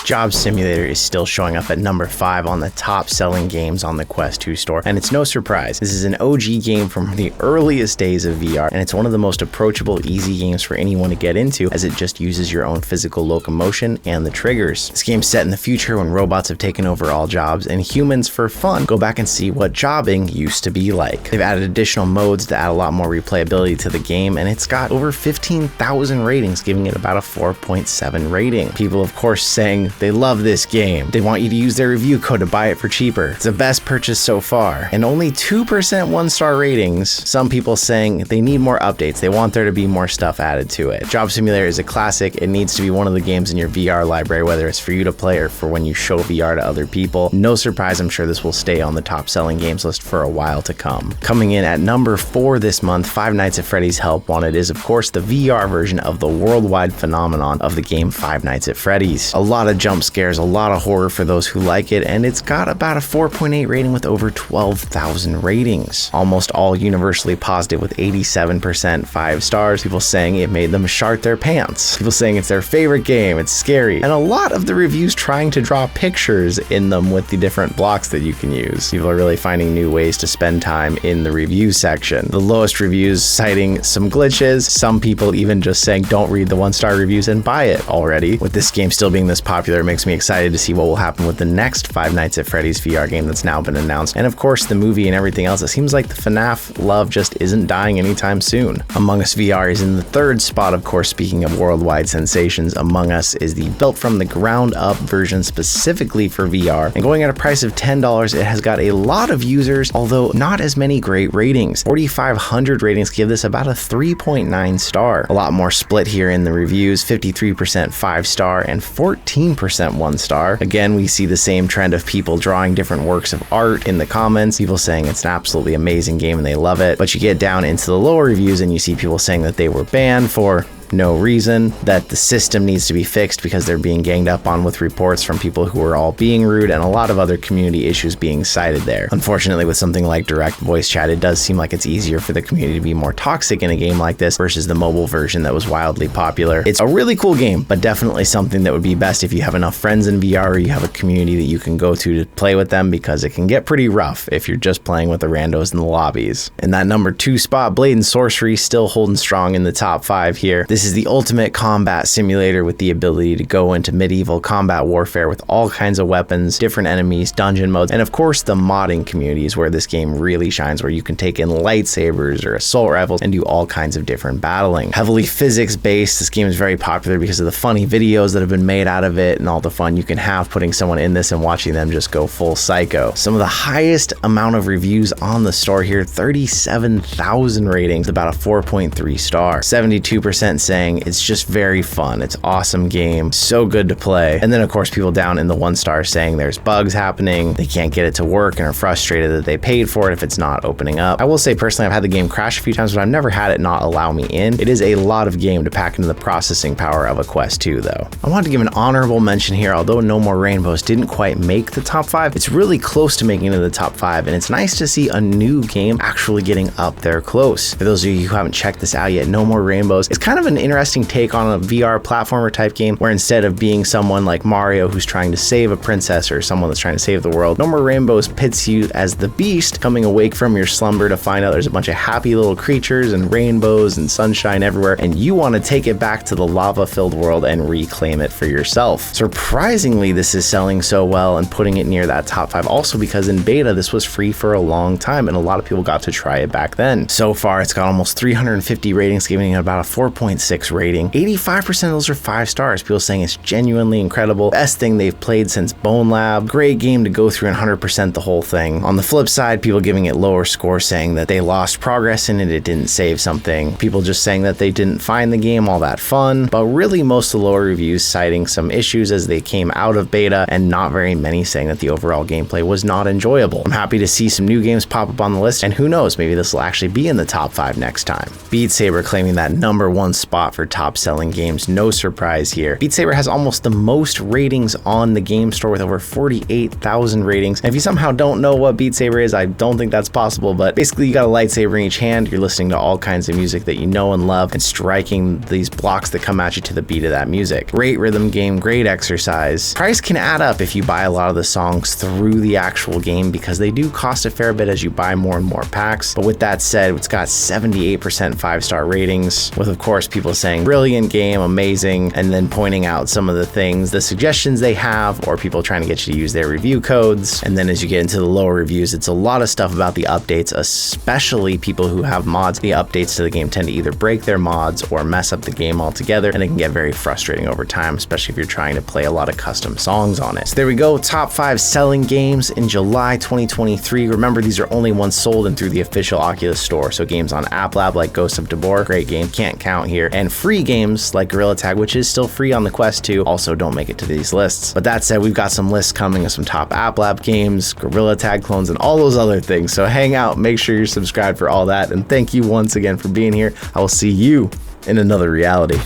Job Simulator is still showing up at number 5 on the top selling games on the Quest 2 store, and it's no surprise. This is an OG game from the earliest days of VR, and it's one of the most approachable, easy games for anyone to get into, as it just uses your own physical locomotion and the triggers. This game's set in the future when robots have taken over all jobs, and humans, for fun, go back and see what jobbing used to be like. They've added additional modes to add a lot more replayability to the game, and it's got over 15,000 ratings, giving it about a 4.7 rating. People, of course, saying they love this game. They want you to use their review code to buy it for cheaper. It's the best purchase so far, and only 2% one-star ratings. Some people saying they need more updates. They want there to be more stuff added to it. Job Simulator is a classic. It needs to be one of the games in your VR library, whether it's for you to play or for when you show VR to other people. No surprise, I'm sure this will stay on the top selling games list for a while to come. Coming in at number 4 this month, Five Nights at Freddy's Help Wanted is, of course, the VR version of the worldwide phenomenon of the game Five Nights at Freddy's. A lot of jump scares, a lot of horror for those who like it, and it's got about a 4.8 rating with over 12,000 ratings. Almost all universally positive with 87% 5 stars, people saying it made them shart their pants. People saying it's their favorite game, it's scary, and a lot of the reviews trying to draw pictures in them with the different blocks that you can use. People are really finding new ways to spend time in the review section. The lowest reviews citing some glitches, some people even just saying don't read the 1-star reviews and buy it already. With this game still being this popular, it makes me excited to see what will happen with the next Five Nights at Freddy's VR game that's now been announced, and of course the movie and everything else. It seems like the FNAF love just isn't dying anytime soon. Among Us VR is in the 3rd spot, of course. Speaking of worldwide sensations, Among Us is the built from the ground up version specifically for VR, and going at a price of $10, it has got a lot of users, although not as many great ratings. 4,500 ratings give this about a 3.9 star. A lot more split here in the reviews, 53% 5-star and 14% 1-star. Again, we see the same trend of people drawing different works of art in the comments, people saying it's an absolutely amazing game and they love it. But you get down into the lower reviews and you see people saying that they were banned for no reason, that the system needs to be fixed because they're being ganged up on with reports from people who are all being rude, and a lot of other community issues being cited there. Unfortunately, with something like direct voice chat, it does seem like it's easier for the community to be more toxic in a game like this versus the mobile version that was wildly popular. It's a really cool game, but definitely something that would be best if you have enough friends in VR or you have a community that you can go to play with them, because it can get pretty rough if you're just playing with the randos in the lobbies. In that number 2 spot, Blade and Sorcery still holding strong in the top 5 here. This is the ultimate combat simulator with the ability to go into medieval combat warfare with all kinds of weapons, different enemies, dungeon modes, and of course the modding communities where this game really shines, where you can take in lightsabers or assault rifles and do all kinds of different battling. Heavily physics based, this game is very popular because of the funny videos that have been made out of it and all the fun you can have putting someone in this and watching them just go full psycho. Some of the highest amount of reviews on the store here, 37,000 ratings, about a 4.3 star. 72% saying it's just very fun, it's awesome game, so good to play. And then of course people down in the 1-star saying there's bugs happening, they can't get it to work and are frustrated that they paid for it if it's not opening up. I will say personally, I've had the game crash a few times, but I've never had it not allow me in. It is a lot of game to pack into the processing power of a Quest 2 though. I wanted to give an honorable mention here. Although No More Rainbows didn't quite make the top 5, it's really close to making it into the top 5, and it's nice to see a new game actually getting up there close. For those of you who haven't checked this out yet, No More Rainbows is kind of an interesting take on a VR platformer type game, where instead of being someone like Mario who's trying to save a princess or someone that's trying to save the world, No More Rainbows pits you as the beast coming awake from your slumber to find out there's a bunch of happy little creatures and rainbows and sunshine everywhere, and you want to take it back to the lava-filled world and reclaim it for yourself. Surprisingly, this is selling so well and putting it near that top 5, also because in beta this was free for a long time and a lot of people got to try it back then. So far it's got almost 350 ratings, giving it about a 4.6 rating. 85% of those are 5 stars. People saying it's genuinely incredible, best thing they've played since Bone Lab, great game to go through and 100% the whole thing. On the flip side, people giving it lower scores, saying that they lost progress in it, it didn't save something. People just saying that they didn't find the game all that fun, but really most of the lower reviews citing some issues as they came out of beta, and not very many saying that the overall gameplay was not enjoyable. I'm happy to see some new games pop up on the list, and who knows, maybe this will actually be in the top 5 next time. Beat Saber claiming that number 1 spot spot for top selling games. No surprise here. Beat Saber has almost the most ratings on the game store with over 48,000 ratings. And if you somehow don't know what Beat Saber is, I don't think that's possible, but basically you got a lightsaber in each hand, you're listening to all kinds of music that you know and love and striking these blocks that come at you to the beat of that music. Great rhythm game, great exercise. Price can add up if you buy a lot of the songs through the actual game because they do cost a fair bit as you buy more and more packs. But with that said, it's got 78% 5-star ratings, with of course people saying brilliant game, amazing, and then pointing out some of the things, the suggestions they have, or people trying to get you to use their review codes. And then as you get into the lower reviews, it's a lot of stuff about the updates, especially people who have mods. The updates to the game tend to either break their mods or mess up the game altogether, and it can get very frustrating over time, especially if you're trying to play a lot of custom songs on it. So there we go, top 5 selling games in July 2023. Remember, these are only ones sold and through the official Oculus store, so games on App Lab like Ghost of Tabor, great game, can't count here, and free games like Gorilla Tag, which is still free on the Quest 2, also don't make it to these lists. But that said, we've got some lists coming of some top App Lab games, Gorilla Tag clones, and all those other things, so hang out, make sure you're subscribed for all that, and thank you once again for being here. I will see you in another reality.